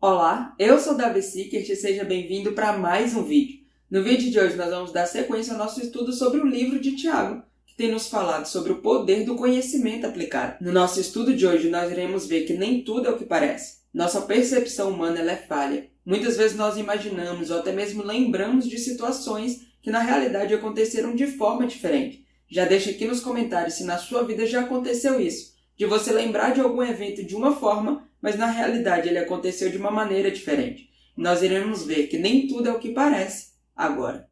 Olá, eu sou Davi Sickert e seja bem-vindo para mais um vídeo. No vídeo de hoje nós vamos dar sequência ao nosso estudo sobre o livro de Tiago, que tem nos falado sobre o poder do conhecimento aplicado. No nosso estudo de hoje nós iremos ver que nem tudo é o que parece. Nossa percepção humana ela é falha. Muitas vezes nós imaginamos ou até mesmo lembramos de situações que na realidade aconteceram de forma diferente. Já deixa aqui nos comentários se na sua vida já aconteceu isso, de você lembrar de algum evento de uma forma, mas na realidade ele aconteceu de uma maneira diferente. Nós iremos ver que nem tudo é o que parece agora.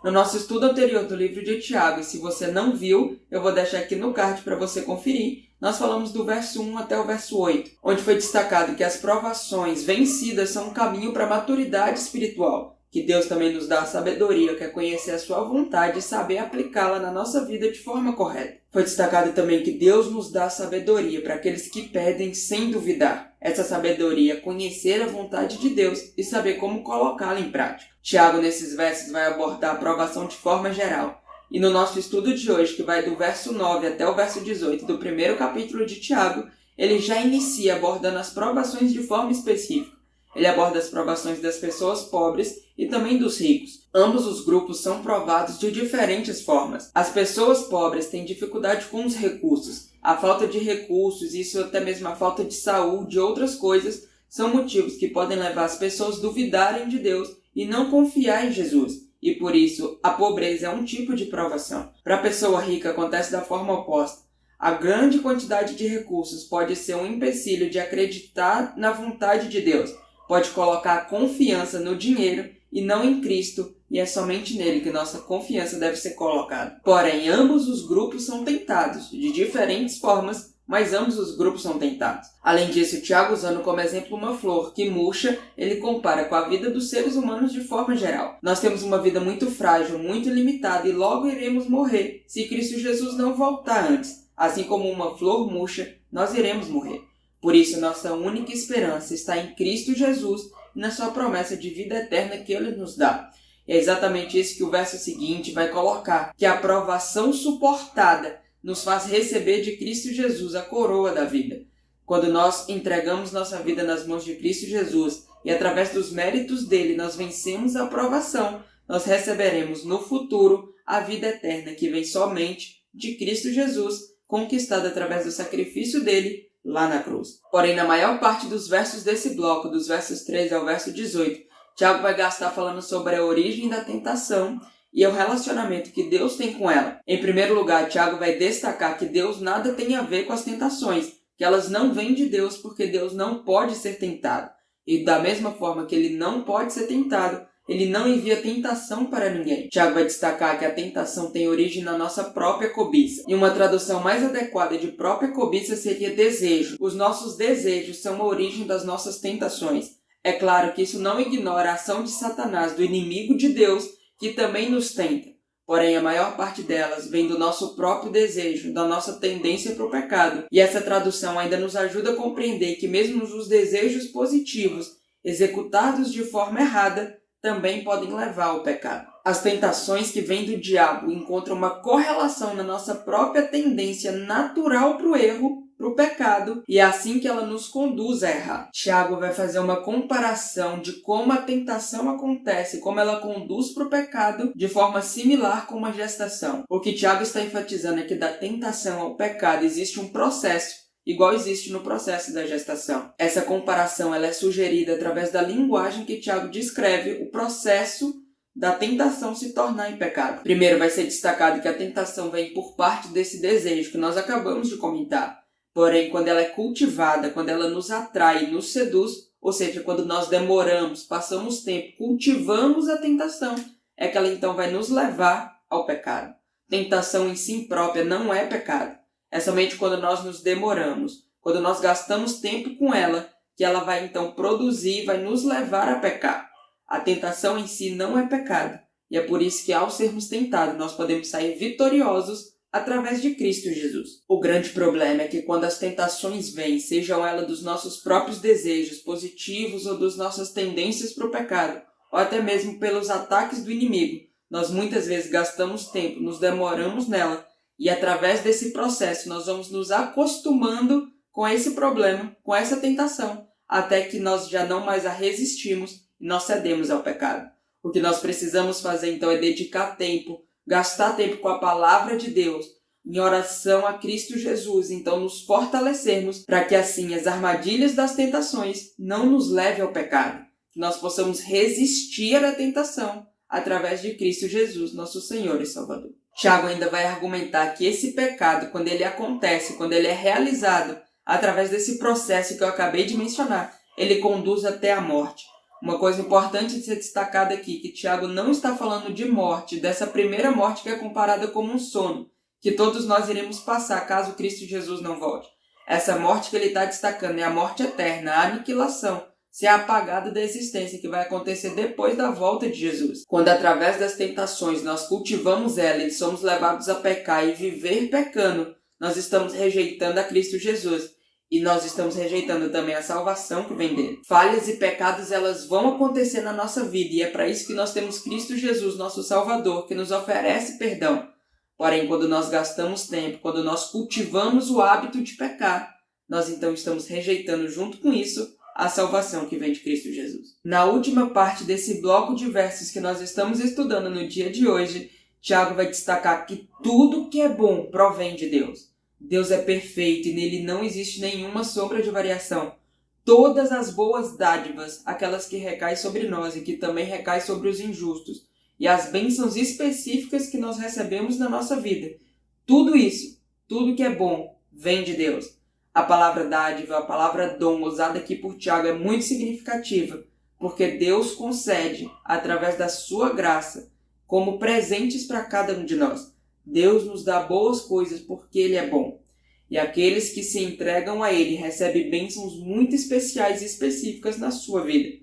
No nosso estudo anterior do livro de Tiago, e se você não viu, eu vou deixar aqui no card para você conferir, nós falamos do verso 1 até o verso 8, onde foi destacado que as provações vencidas são um caminho para a maturidade espiritual, que Deus também nos dá a sabedoria, que é conhecer a sua vontade e saber aplicá-la na nossa vida de forma correta. Foi destacado também que Deus nos dá a sabedoria para aqueles que pedem sem duvidar. Essa sabedoria é conhecer a vontade de Deus e saber como colocá-la em prática. Tiago, nesses versos, vai abordar a aprovação de forma geral. E no nosso estudo de hoje, que vai do verso 9 até o verso 18 do primeiro capítulo de Tiago, ele já inicia abordando as provações de forma específica. Ele aborda as provações das pessoas pobres e também dos ricos. Ambos os grupos são provados de diferentes formas. As pessoas pobres têm dificuldade com os recursos. A falta de recursos, isso até mesmo a falta de saúde e outras coisas, são motivos que podem levar as pessoas a duvidarem de Deus e não confiar em Jesus. E por isso, a pobreza é um tipo de provação. Para a pessoa rica, acontece da forma oposta. A grande quantidade de recursos pode ser um empecilho de acreditar na vontade de Deus. Pode colocar a confiança no dinheiro e não em Cristo, e é somente nele que nossa confiança deve ser colocada. Porém, ambos os grupos são tentados, de diferentes formas, mas ambos os grupos são tentados. Além disso, Tiago, usando como exemplo uma flor que murcha, ele compara com a vida dos seres humanos de forma geral. Nós temos uma vida muito frágil, muito limitada, e logo iremos morrer, se Cristo Jesus não voltar antes. Assim como uma flor murcha, nós iremos morrer. Por isso, nossa única esperança está em Cristo Jesus e na sua promessa de vida eterna que Ele nos dá. E é exatamente isso que o verso seguinte vai colocar, que a provação suportada nos faz receber de Cristo Jesus a coroa da vida. Quando nós entregamos nossa vida nas mãos de Cristo Jesus e através dos méritos dele nós vencemos a provação, nós receberemos no futuro a vida eterna que vem somente de Cristo Jesus, conquistada através do sacrifício dele lá na cruz. Porém, na maior parte dos versos desse bloco, dos versos 13 ao verso 18, Tiago vai gastar falando sobre a origem da tentação e o relacionamento que Deus tem com ela. Em primeiro lugar, Tiago vai destacar que Deus nada tem a ver com as tentações, que elas não vêm de Deus porque Deus não pode ser tentado. E da mesma forma que ele não pode ser tentado, ele não envia tentação para ninguém. Tiago vai destacar que a tentação tem origem na nossa própria cobiça. E uma tradução mais adequada de própria cobiça seria desejo. Os nossos desejos são a origem das nossas tentações. É claro que isso não ignora a ação de Satanás, do inimigo de Deus, que também nos tenta. Porém, a maior parte delas vem do nosso próprio desejo, da nossa tendência para o pecado. E essa tradução ainda nos ajuda a compreender que mesmo os desejos positivos, executados de forma errada, também podem levar ao pecado. As tentações que vêm do diabo encontram uma correlação na nossa própria tendência natural para o erro, para o pecado, e é assim que ela nos conduz a errar. Tiago vai fazer uma comparação de como a tentação acontece, como ela conduz para o pecado, de forma similar com uma gestação. O que Tiago está enfatizando é que da tentação ao pecado existe um processo, igual existe no processo da gestação. Essa comparação ela é sugerida através da linguagem que Tiago descreve o processo da tentação se tornar em pecado. Primeiro vai ser destacado que a tentação vem por parte desse desejo que nós acabamos de comentar. Porém, quando ela é cultivada, quando ela nos atrai e nos seduz, ou seja, quando nós demoramos, passamos tempo, cultivamos a tentação, é que ela então vai nos levar ao pecado. Tentação em si própria não é pecado. É somente quando nós nos demoramos, quando nós gastamos tempo com ela, que ela vai então produzir, vai nos levar a pecar. A tentação em si não é pecado. E é por isso que ao sermos tentados, nós podemos sair vitoriosos através de Cristo Jesus. O grande problema é que quando as tentações vêm, sejam elas dos nossos próprios desejos positivos ou das nossas tendências para o pecado, ou até mesmo pelos ataques do inimigo, nós muitas vezes gastamos tempo, nos demoramos nela, e através desse processo nós vamos nos acostumando com esse problema, com essa tentação, até que nós já não mais a resistimos e nós cedemos ao pecado. O que nós precisamos fazer então é dedicar tempo, gastar tempo com a palavra de Deus, em oração a Cristo Jesus, então nos fortalecermos para que assim as armadilhas das tentações não nos levem ao pecado, que nós possamos resistir à tentação através de Cristo Jesus, nosso Senhor e Salvador. Tiago ainda vai argumentar que esse pecado, quando ele acontece, quando ele é realizado através desse processo que eu acabei de mencionar, ele conduz até a morte. Uma coisa importante de ser destacada aqui, que Tiago não está falando de morte, dessa primeira morte que é comparada como um sono, que todos nós iremos passar caso Cristo Jesus não volte. Essa morte que ele está destacando é a morte eterna, a aniquilação, ser apagado da existência, que vai acontecer depois da volta de Jesus. Quando através das tentações nós cultivamos ela e somos levados a pecar e viver pecando, nós estamos rejeitando a Cristo Jesus. E nós estamos rejeitando também a salvação que vem dele. Falhas e pecados, elas vão acontecer na nossa vida. E é para isso que nós temos Cristo Jesus, nosso Salvador, que nos oferece perdão. Porém, quando nós gastamos tempo, quando nós cultivamos o hábito de pecar, nós então estamos rejeitando junto com isso a salvação que vem de Cristo Jesus. Na última parte desse bloco de versos que nós estamos estudando no dia de hoje, Tiago vai destacar que tudo que é bom provém de Deus. Deus é perfeito e nele não existe nenhuma sombra de variação. Todas as boas dádivas, aquelas que recaem sobre nós e que também recaem sobre os injustos, e as bênçãos específicas que nós recebemos na nossa vida, tudo isso, tudo que é bom, vem de Deus. A palavra dádiva, a palavra dom, usada aqui por Tiago, é muito significativa, porque Deus concede, através da sua graça, como presentes para cada um de nós. Deus nos dá boas coisas porque Ele é bom. E aqueles que se entregam a Ele recebem bênçãos muito especiais e específicas na sua vida.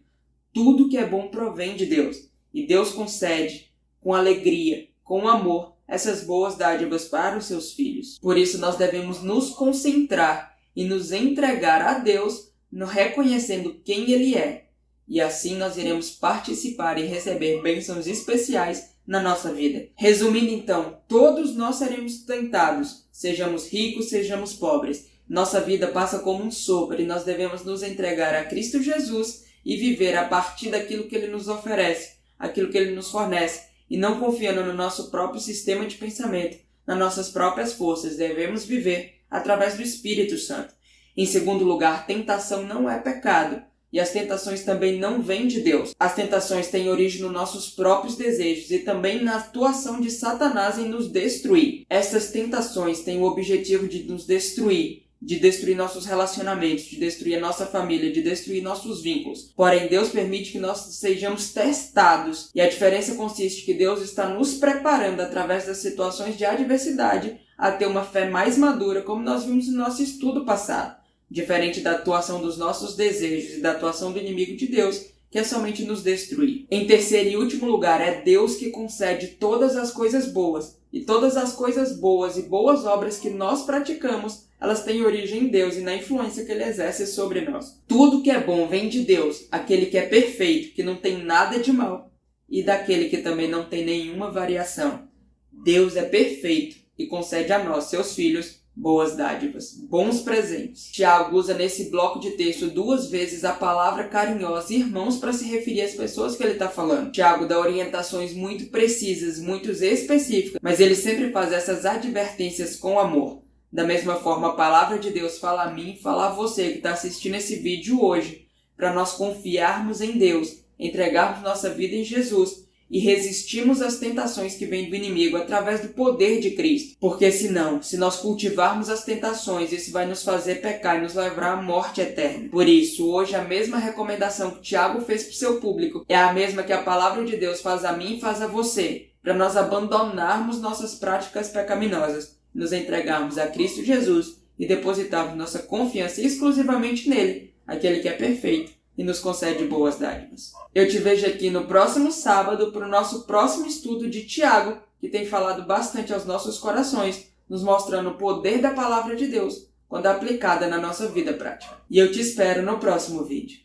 Tudo que é bom provém de Deus. E Deus concede, com alegria, com amor, essas boas dádivas para os seus filhos. Por isso nós devemos nos concentrar e nos entregar a Deus, reconhecendo quem Ele é. E assim nós iremos participar e receber bênçãos especiais na nossa vida. Resumindo então, todos nós seremos tentados, sejamos ricos, sejamos pobres. Nossa vida passa como um sopro e nós devemos nos entregar a Cristo Jesus e viver a partir daquilo que Ele nos oferece, aquilo que Ele nos fornece, e não confiando no nosso próprio sistema de pensamento, nas nossas próprias forças. Devemos viver através do Espírito Santo. Em segundo lugar, tentação não é pecado. E as tentações também não vêm de Deus. As tentações têm origem nos nossos próprios desejos e também na atuação de Satanás em nos destruir. Essas tentações têm o objetivo de nos destruir, de destruir nossos relacionamentos, de destruir a nossa família, de destruir nossos vínculos. Porém, Deus permite que nós sejamos testados. E a diferença consiste que Deus está nos preparando através das situações de adversidade a ter uma fé mais madura, como nós vimos no nosso estudo passado. Diferente da atuação dos nossos desejos e da atuação do inimigo de Deus, que é somente nos destruir. Em terceiro e último lugar, é Deus que concede todas as coisas boas. E todas as coisas boas e boas obras que nós praticamos, elas têm origem em Deus e na influência que Ele exerce sobre nós. Tudo que é bom vem de Deus, aquele que é perfeito, que não tem nada de mal, e daquele que também não tem nenhuma variação. Deus é perfeito e concede a nós, seus filhos, boas dádivas, bons presentes. Tiago usa nesse bloco de texto 2 vezes a palavra carinhosa irmãos para se referir às pessoas que ele está falando. Tiago dá orientações muito precisas, muito específicas, mas ele sempre faz essas advertências com amor. Da mesma forma, a palavra de Deus fala a mim, fala a você que está assistindo esse vídeo hoje, para nós confiarmos em Deus, entregarmos nossa vida em Jesus e resistirmos às tentações que vêm do inimigo através do poder de Cristo. Porque senão, se nós cultivarmos as tentações, isso vai nos fazer pecar e nos levar à morte eterna. Por isso, hoje a mesma recomendação que Tiago fez para o seu público é a mesma que a palavra de Deus faz a mim e faz a você, para nós abandonarmos nossas práticas pecaminosas, nos entregarmos a Cristo Jesus e depositarmos nossa confiança exclusivamente nele, aquele que é perfeito e nos concede boas dádivas. Eu te vejo aqui no próximo sábado para o nosso próximo estudo de Tiago, que tem falado bastante aos nossos corações, nos mostrando o poder da palavra de Deus quando aplicada na nossa vida prática. E eu te espero no próximo vídeo.